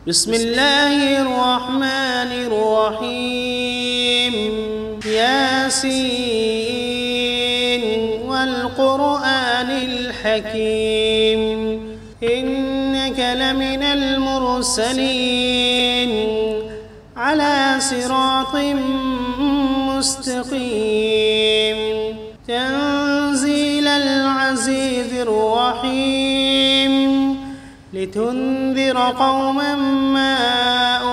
بسم الله الرحمن الرحيم ياسين والقرآن الحكيم إنك لمن المرسلين على صراط مستقيم تنزيل العزيز الرحيم لتنذر قوما ما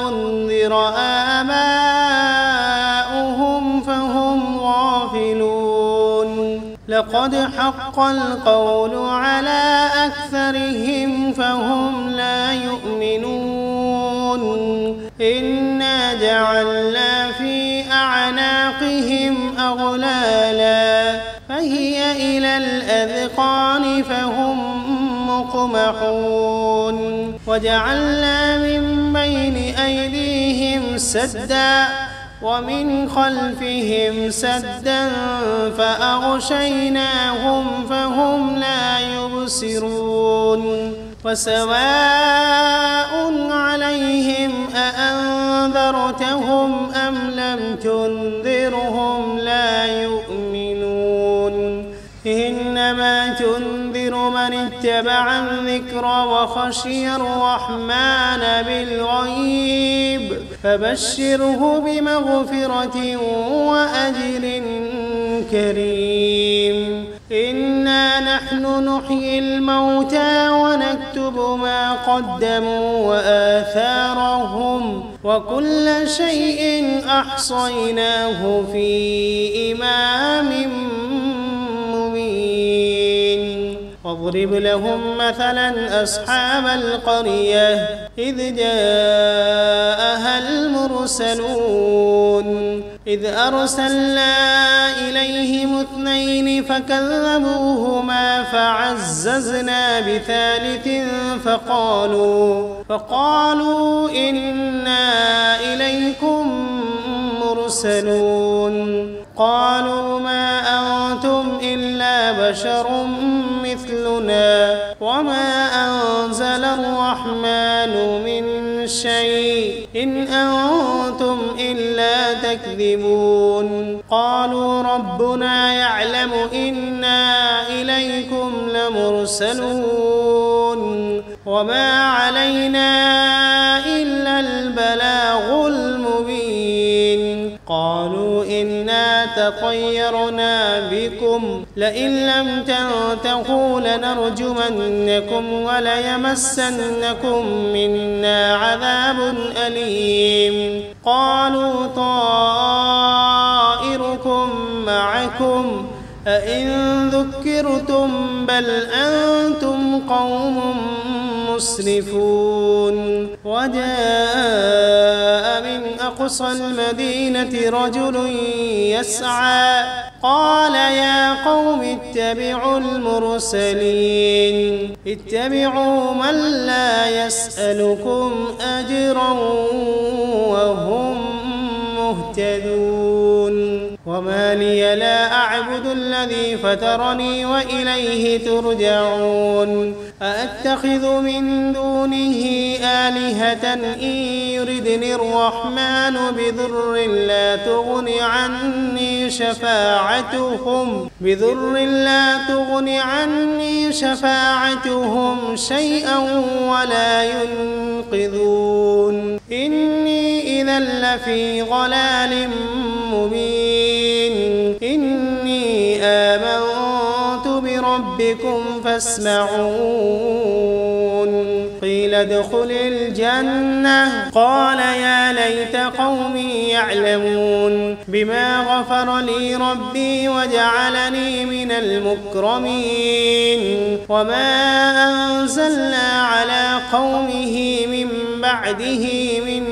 أنذر آباؤهم فهم غافلون لقد حق القول على أكثرهم فهم لا يؤمنون إنا جعلنا في أعناقهم أغلالا فهي إلى الأذقان فهم مقمحون وجعلنا من بين أيديهم سدا ومن خلفهم سدا فأغشيناهم فهم لا يبصرون وسواء عليهم أأنذرتهم أم لم تنذرهم لا يؤمنون إنما تنذر من اتبع الذكر وخشي الرحمن بالغيب فبشره بمغفرة وأجر كريم إنا نحن نحيي الموتى ونكتب ما قدموا وآثارهم وكل شيء أحصيناه في إمام مبين واضرب لهم مثلا أصحاب القرية إذ جاءها المرسلون إذ أرسلنا إليهم 2 فكذبوهما فعززنا بثالث فقالوا إنا إليكم مرسلون قالوا ما أنتم إلا بشر مثلنا وما أنزل الرحمن من شيء إن أنتم إلا تكذبون قالوا ربنا يعلم إنا إليكم لمرسلون وما علينا إلا البلاغ المبين قالوا إنا تطيرنا بكم لئن لم تنتهوا لنرجمنكم وليمسنكم منا عذاب أليم قالوا طائركم معكم أئن ذكرتم بل أنتم قوم مسرفون وجاء من أقصى المدينة رجل يسعى قال يا قوم اتبعوا المرسلين اتبعوا من لا يسألكم أجرا وهم مهتدون وما لي لا أعبد الذي فطرني وإليه ترجعون أأتخذ من دونه آلهة إن يردني الرحمن بضر لا تغن عني شفاعتهم شيئا ولا ينقذون إني إذا لفي ضلال مبين إني آمنت بربكم فاسمعون قيل ادخل الجنة قال يا ليت قومي يعلمون بما غفر لي ربي وجعلني من المكرمين وما أنزلنا على قومه من بعده من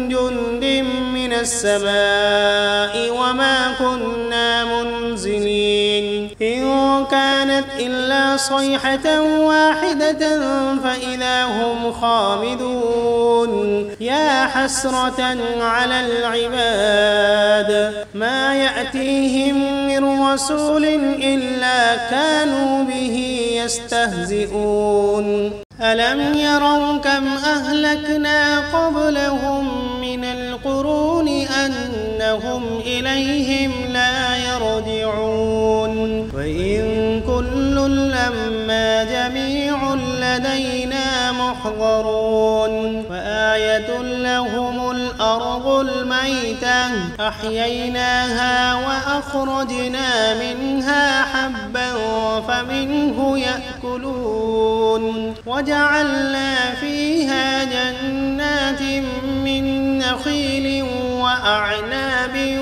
جند من السماء وما كنا منزلين إن كانت إلا صيحة واحدة فإذا هم خامدون يا حسرة على العباد ما يأتيهم من رسول إلا كانوا به يستهزئون ألم يروا كم أهلكنا قبلهم من القرون أنهم إليهم لا يرجعون وإن كل لما جميع لدينا محضرون وآية لهم الأرض الميتة أحييناها وأخرجنا منها حبا فمنه يأكلون وجعلنا فيها جنات من نخيل وأعناب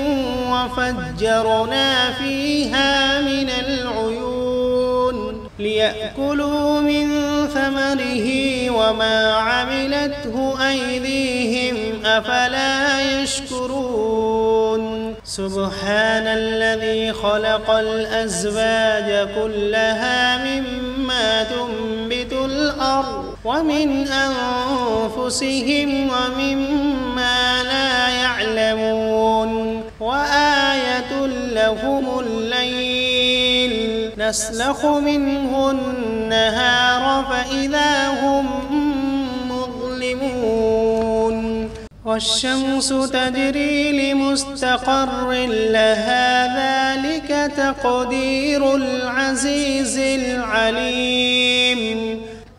وفجرنا فيها من العيون ليأكلوا من ثمره وما عملته أيديهم أفلا يشكرون سبحان الذي خلق الأزواج كلها مما تنبت الأرض ومن أنفسهم ومما لا يعلمون وآية لهم الليل نسلخ منه النهار فإذا هم مظلمون والشمس تجري لمستقر لها ذلك تقدير العزيز العليم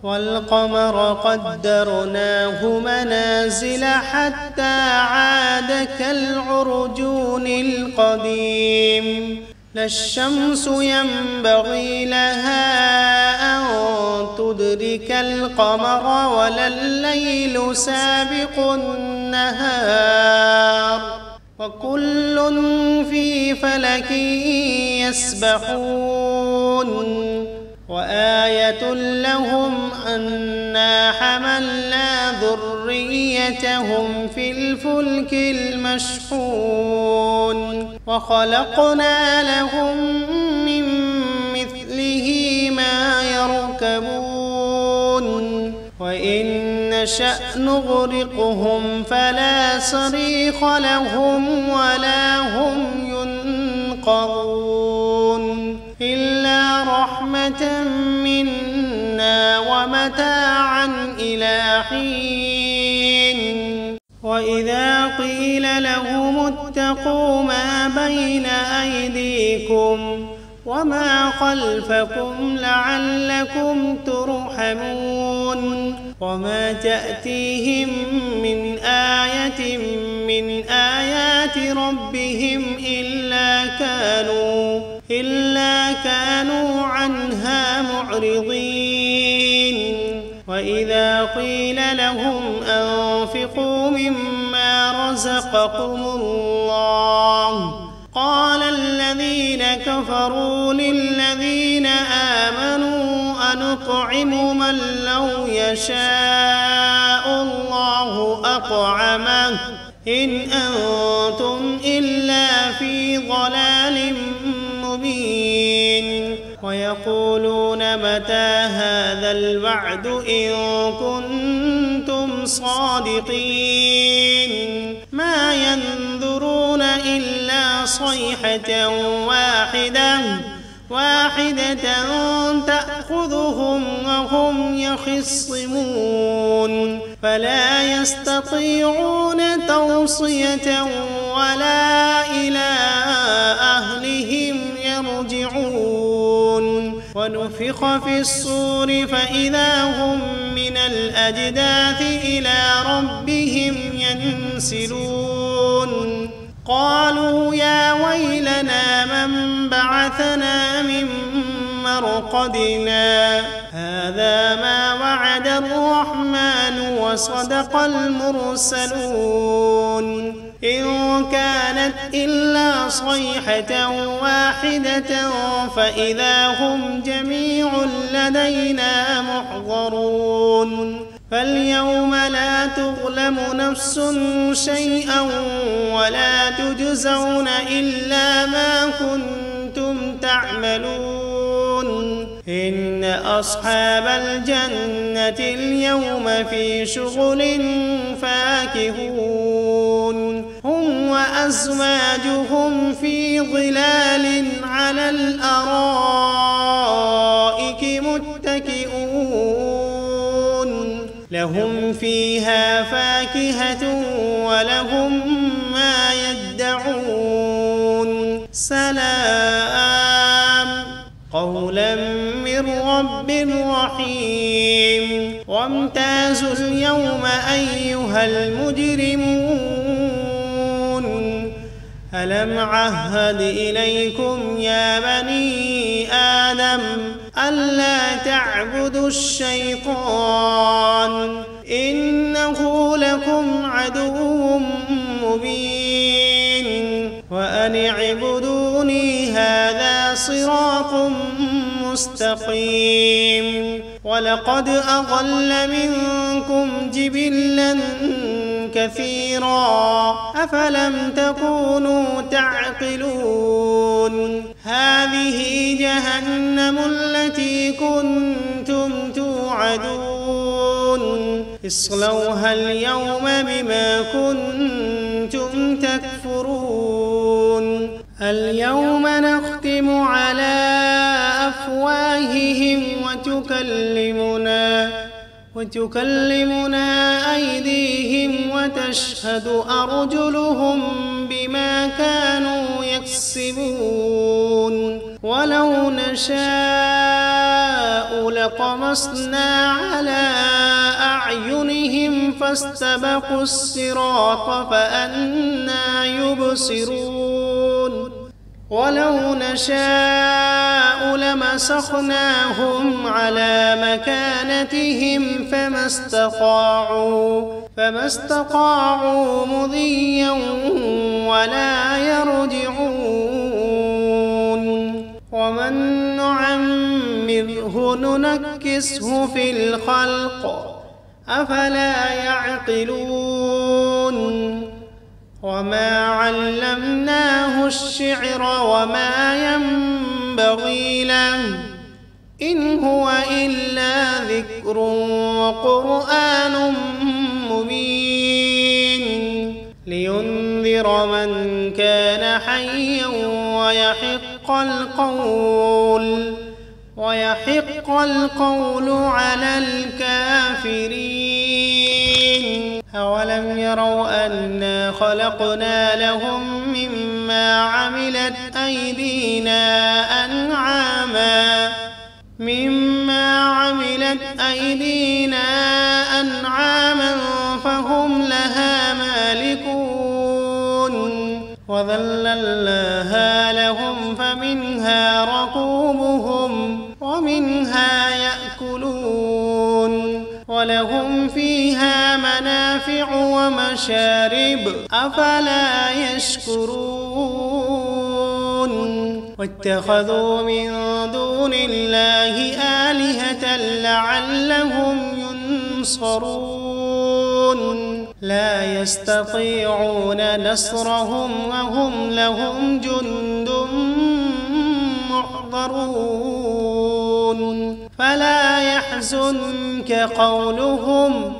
والقمر قدرناه منازل حتى عاد كالعرجون القديم لا الشمس ينبغي لها أن تدرك القمر ولا الليل سابق النهار وكل في فلك يسبحون وآية لهم أنا حملنا ذريتهم في الفلك المشحون وخلقنا لهم من مثله ما يركبون وإن نشأ نغرقهم فلا صريخ لهم ولا هم ينقذون إلا رحمة منا ومتاعا إلى حين وإذا قيل لهم اتقوا ما بين أيديكم وما خلفكم لعلكم ترحمون وما تأتيهم من آية من آيات ربهم إلا كانوا عنها معرضين وإذا قيل لهم أنفقوا مما رزقكم الله قال الذين كفروا للذين آمنوا أنطعم من لو يشاء الله أطعمه إن أنتم إلا في ضلال مبين ويقولون متى هذا الوعد إن كنتم صادقين ما ينظرون إلا صيحة واحدة تأخذهم وهم يخصمون فلا يستطيعون توصية ولا إلى أهلهم يرجعون ونفخ في الصور فإذا هم من الأجداث إلى ربهم ينسلون قالوا يا ويلنا من بعثنا من مرقدنا هذا ما وعد الرحمن وصدق المرسلون إن كانت إلا صيحة واحدة فإذا هم جميع لدينا محضرون فاليوم لا تظلم نفس شيئا ولا تجزون إلا ما كنتم تعملون إن أصحاب الجنة اليوم في شغل فاكهون هم وأزواجهم في ظلال على الأرائك متكئون لهم فيها فاكهة ولهم ما يدعون سلام قولا من رب رحيم وامتازوا اليوم أيها المجرمون ألم عهد إليكم يا بني آدم ألا تعبدوا الشيطان إنه لكم عدو مبين وأن اعبدوني هذا صراط مستقيم ولقد أضل منكم جبلا كثيرا أفلم تكونوا تعقلون هذه جهنم التي كنتم توعدون اصلوها اليوم بما كنتم تكفرون اليوم نختم على أفواههم وتكلمنا أيديهم وتشهد أرجلهم بما كانوا يكسبون ولو نشاء لطمسنا على أعينهم فاستبقوا الصراط فأنى يبصرون ولو نشاء لمسخناهم على مكانتهم فما استطاعوا مضيا ولا يرجعون ومن نعمره ننكسه في الخلق أفلا يعقلون وما علمناه الشعر وما ينبغي له إن هو إلا ذكر وقرآن مبين لينذر من كان حيا ويحق القول على الكافرين أولم يروا أنا خلقنا لهم مما عملت أيدينا أنعاما فهم لها مالكون وذللناها لهم فمنها ركوبهم ومنها يأكلون ولهم فيها منافع ومشارب أفلا يشكرون واتخذوا من دون الله آلهة لعلهم ينصرون لا يستطيعون نصرهم وهم لهم جند محضرون فلا يحزنك قولهم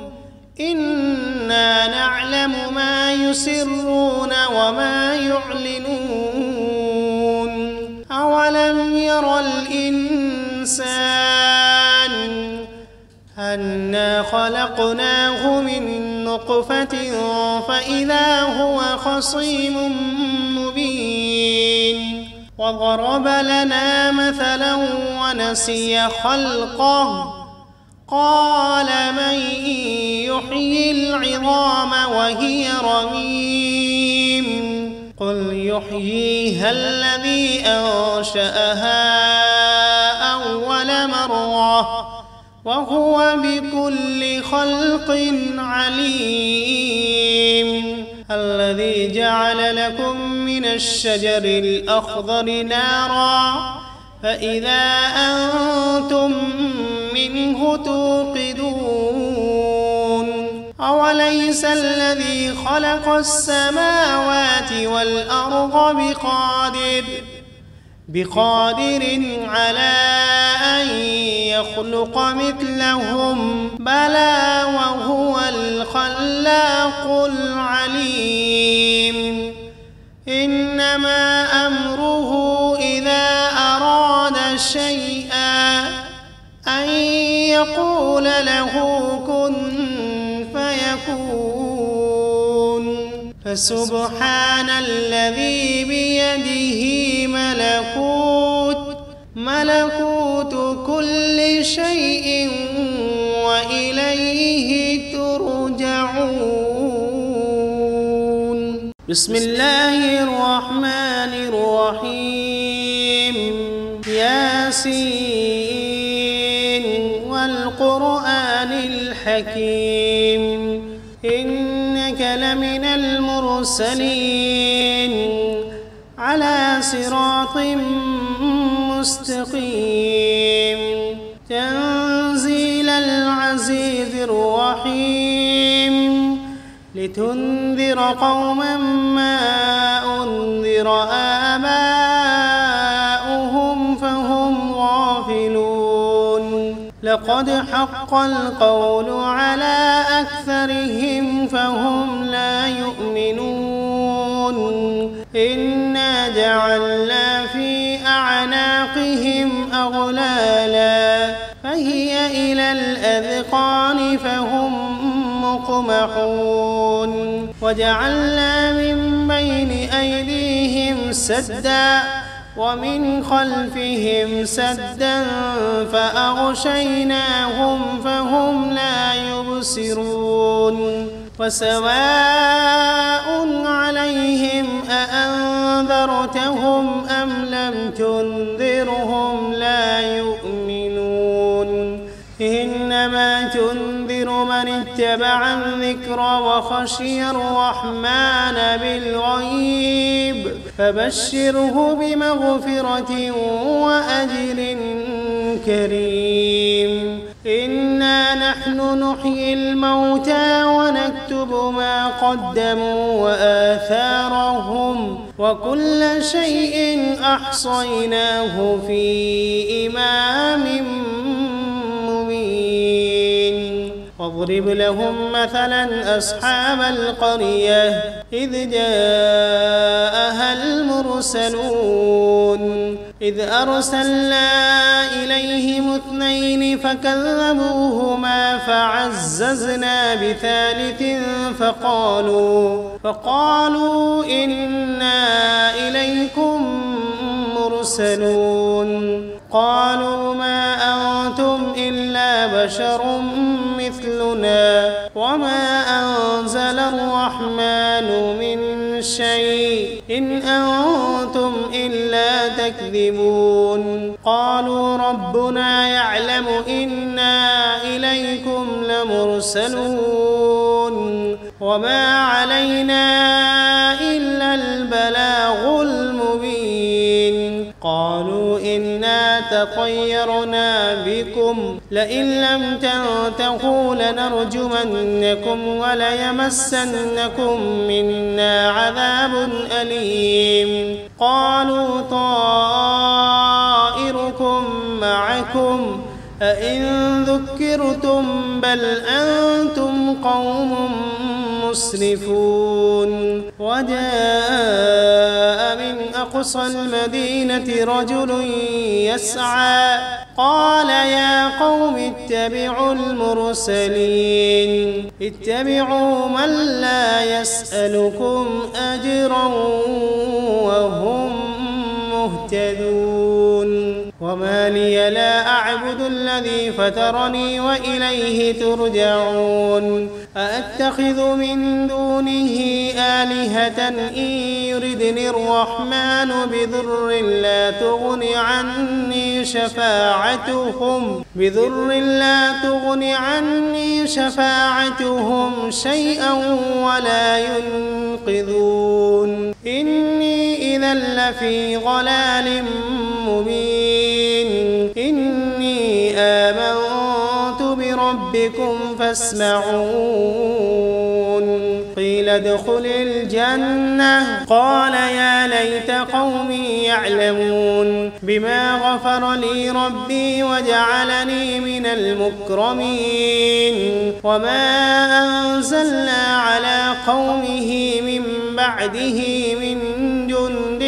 إنا نعلم ما يسرون وما يعلنون أولم ير الإنسان أنا خلقناه من نطفة فإذا هو خصيم مبين وضرب لنا مثلا ونسي خلقه قال من يحيي العظام وهي رميم قل يحييها الذي أنشأها أول مرة وهو بكل خلق عليم الذي جعل لكم من الشجر الأخضر نارا فإذا أنتم منه توقدون أوليس الذي خلق السماوات والأرض بقادر على أن يخلق مثلهم بلى وهو الخلاق العليم إنما أمره إذا أراد شيئا أن يقول له كن فسبحان الذي بيده ملكوت كل شيء وإليه ترجعون. بسم الله الرحمن الرحيم. ياسين والقرآن الحكيم إنك لمن المرسلين على صراط مستقيم تنزيل العزيز الرحيم لتنذر قوما ما أنذر آباؤهم فهم غافلون لقد حق القول على أكثرهم فهم لا يؤمنون إنا جعلنا في أعناقهم أغلالا فهي إلى الأذقان فهم مقمحون وجعلنا من بين أيديهم سدا ومن خلفهم سدا فأغشيناهم فهم لا يبصرون وسواء عليهم أأنذرتهم أم لم تنذرهم لا يؤمنون إنما تنذر من اتبع الذكر وخشي الرحمن بالغيب فبشره بمغفرة وأجر كريم إنا نحن نحيي الموتى ونكتب ما قدموا وآثارهم وكل شيء أحصيناه في إمام مبين واضرب لهم مثلا أصحاب القرية إذ جاءها المرسلون إذ أرسلنا إليهم 2 فكذبوهما فعززنا بثالث فقالوا إنا إليكم مرسلون قالوا ما أنتم إلا بشر مثلنا وما أنزل الرحمن من شيء إن أنتم إلا تكذبون قالوا ربنا يعلم إنا إليكم لمرسلون وما علينا إلا البلاغ المبين قالوا إنا تطيرنا بكم لئن لم تنتهوا لنرجمنكم وليمسنكم منا عذاب أليم قالوا طائركم معكم أئن ذكرتم بل أنتم قوم مسرفون وجاء من أقصى المدينة رجل يسعى قال يا قوم اتبعوا المرسلين اتبعوا من لا يسألكم أجرا وهم مهتدون وما لي لا أعبد الذي فطرني وإليه ترجعون أأتخذ من دونه آلهة إن يردني الرحمن بضر لا تغن عني شفاعتهم شيئا ولا ينقذون إني إذا لفي ضلال مبين إني آمنت بربكم فاسمعون قيل ادخل الجنة قال يا ليت قومي يعلمون بما غفر لي ربي وجعلني من المكرمين وما أنزلنا على قومه من بعده من جند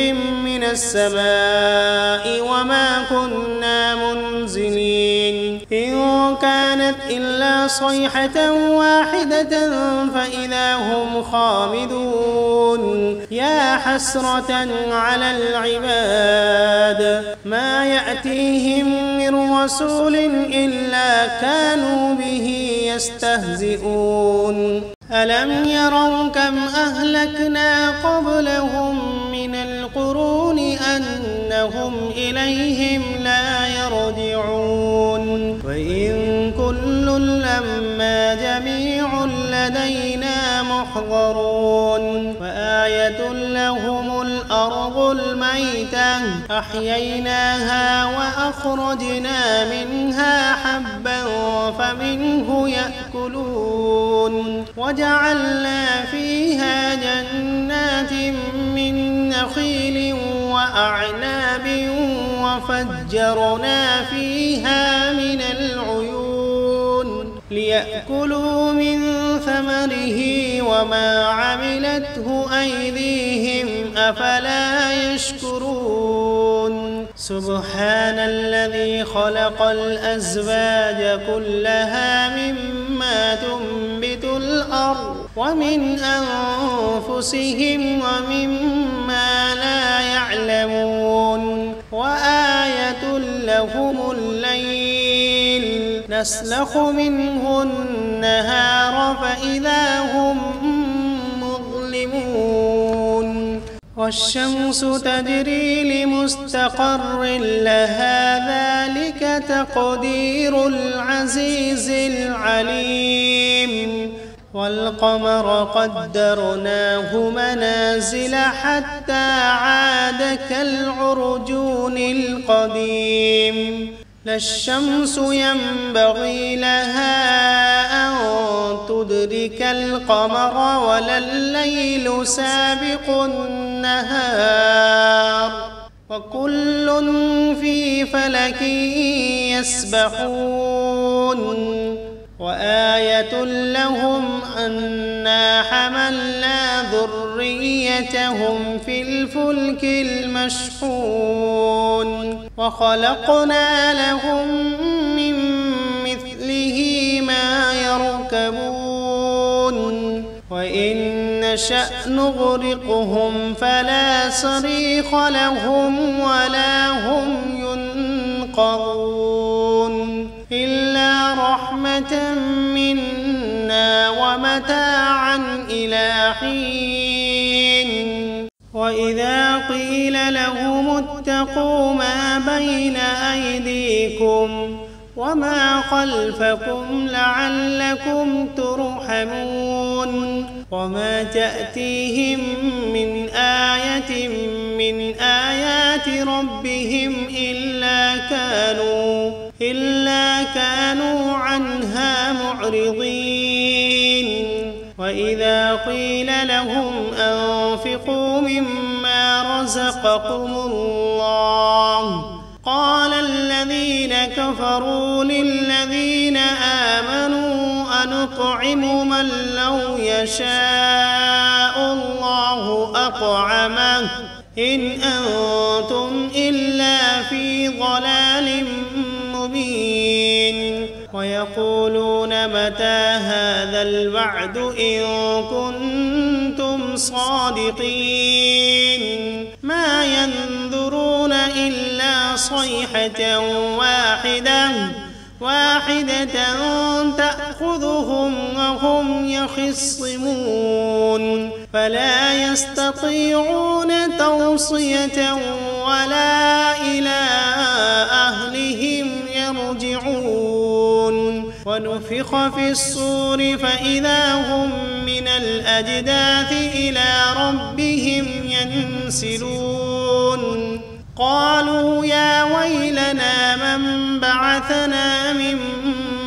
من السماء وما كنا منزلين إن كانت إلا صيحة واحدة فإذا هم خامدون يا حسرة على العباد ما يأتيهم من رسول إلا كانوا به يستهزئون ألم يروا كم أهلكنا قبلهم من القرون أنهم إليهم لا يرجعون وإن كل لما جميع لدينا محضرون وآية لهم الأرض الميتة أحييناها وأخرجنا منها حبا فمنه يأكلون وجعلنا فيها جنات من نخيل وأعناب وفجرنا فيها من العيون ليأكلوا من ثمره وما عملته أيديهم أفلا يشكرون سبحان الذي خلق الأزواج كلها مما تنبت الأرض ومن أنفسهم ومما لا يعلمون وآية لهم الليل نسلخ منه النهار فإذا هم مظلمون والشمس تجري لمستقر لها ذلك تقدير العزيز العليم والقمر قدرناه منازل حتى عاد كالعرجون القديم لا الشمس ينبغي لها أن تدرك القمر ولا الليل سابق النهار وكل في فلك يسبحون وآية لهم أنا حملنا ذريتهم في الفلك المشحون وخلقنا لهم من مثله ما يركبون وإن نشأ نغرقهم فلا صريخ لهم ولا هم ينقذون إلا رحمة منا ومتاعا إلى حين وإذا قيل لهم اتقوا ما بين أيديكم وما خلفكم لعلكم ترحمون وما تأتيهم من آية من آيات ربهم إلا كانوا عنها معرضين وإذا قيل لهم أنفقوا مما رزقكم الله قال الذين كفروا للذين آمنوا أنطعم من لو يشاء الله أطعمه إن أنتم إلا في ضلال مبين ويقولون متى هذا الوعد إن كنتم صادقين ما ينظرون إلا صيحة واحدة تأخذهم وهم يخصمون فلا يستطيعون توصية ولا إلى أهلهم يرجعون ونفخ في الصور فإذا هم من الأجداث إلى ربهم ينسلون قالوا يا ويلنا من بعثنا من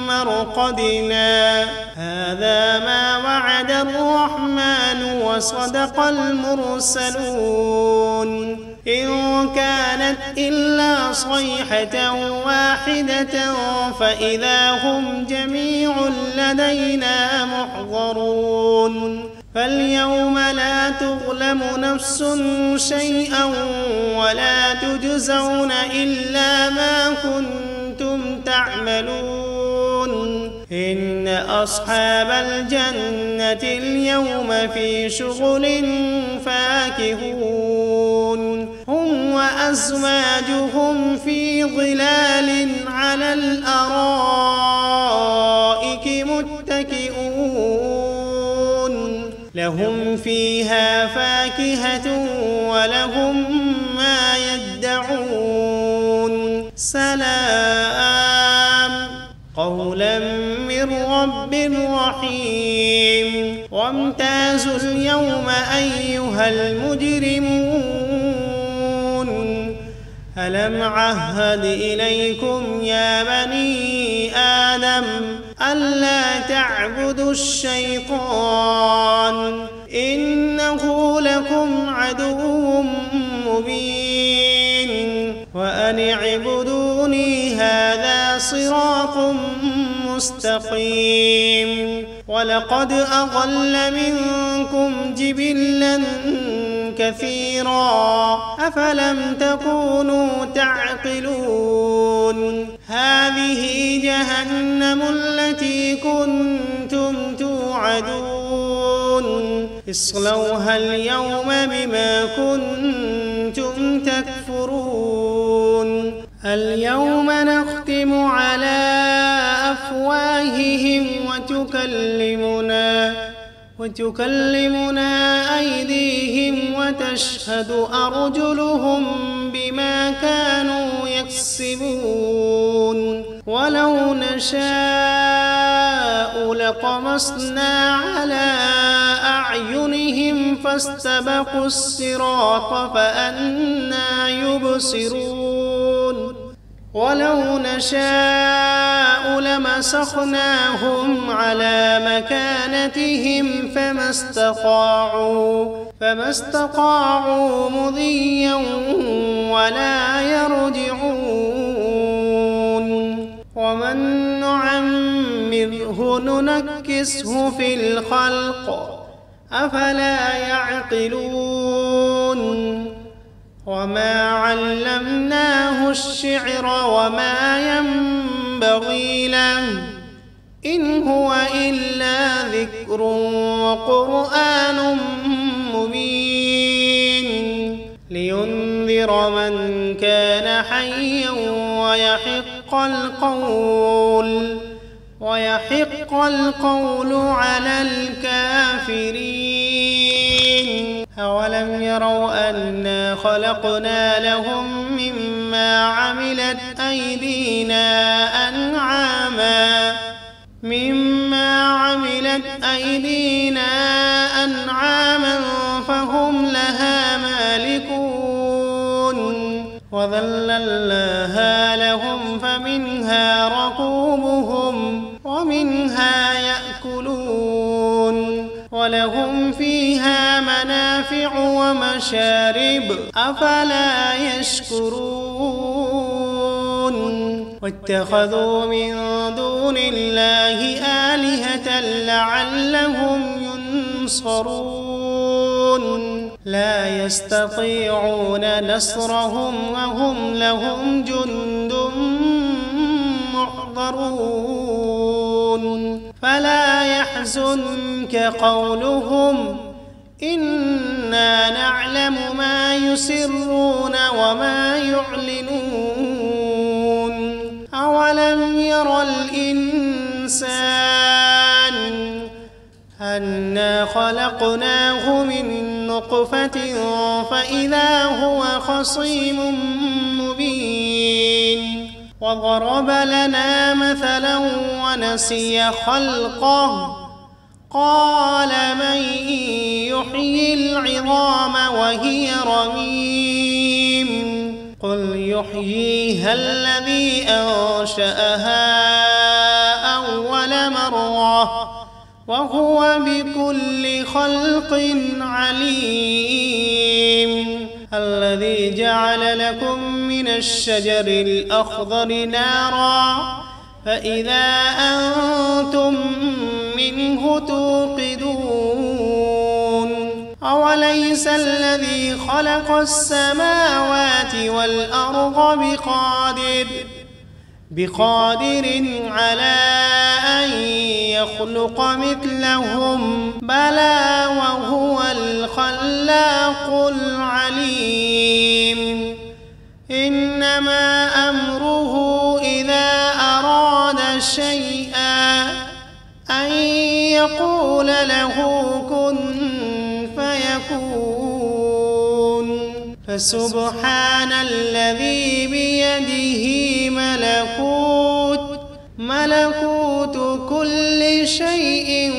مرقدنا هذا ما وعد الرحمن وصدق المرسلون إن كانت إلا صيحة واحدة فإذا هم جميع لدينا محضرون فاليوم لا تظلم نفس شيئا ولا تجزون إلا ما كنتم تعملون إن أصحاب الجنة اليوم في شغل فاكهون هم وأزواجهم في ظلال على الأرائك متكئون لهم فيها فاكهة ولهم ما يدعون سلام قولا من رب رحيم وامتازوا اليوم أيها المجرمون ألم عهد إليكم يا بني آدم ألا تعبدوا الشيطان إنه لكم عدو مبين وأن اعبدوني هذا صراط مستقيم ولقد أضل منكم جبلا كثيرا أفلم تكونوا تعقلون هذه جهنم التي كنتم توعدون اصلوها اليوم بما كنتم تكفرون اليوم نختم على أفواههم وتكلمنا أيديهم وتشهد أرجلهم بما كانوا يكسبون ولو نشاء لطمسنا على أعينهم فاستبقوا الصراط فأنى يبصرون ولو نشاء لمسخناهم على مكانتهم فما استطاعوا مضيا ولا يرجعون ومن نعمره ننكسه في الخلق أفلا يعقلون وما علمناه الشعر وما ينبغي له إن هو إلا ذكر وقرآن مبين لينذر من كان حيا ويحق القول على الكافرين أولم يروا أنا خلقنا لهم مما عملت أيدينا أنعاما فهم لها مالكون وذللناها لهم فمنها ركوبهم ومنها يأكلون ولهم فيها منافع ومشارب أفلا يشكرون واتخذوا من دون الله آلهة لعلهم ينصرون لا يستطيعون نصرهم وهم لهم جند محضرون فلا يحزنك قولهم إنا نعلم ما يسرون وما يعلنون أولم ير الإنسان أنا خلقناه من نطفة فإذا هو خصيم مبين وضرب لنا مثلا ونسي خلقه قال من يحيي العظام وهي رميم قل يحييها الذي أنشأها أول مرة وهو بكل خلق عليم الذي جعل لكم من الشجر الأخضر نارا فإذا أنتم منه توقدون أوليس الذي خلق السماوات والأرض بقادر على أن يخلق مثلهم بلى وهو الخلاق العليم إنما أمره إذا أراد شيئا أن يقول له كن فيكون فسبحان الذي بيده ملكوت كل شيء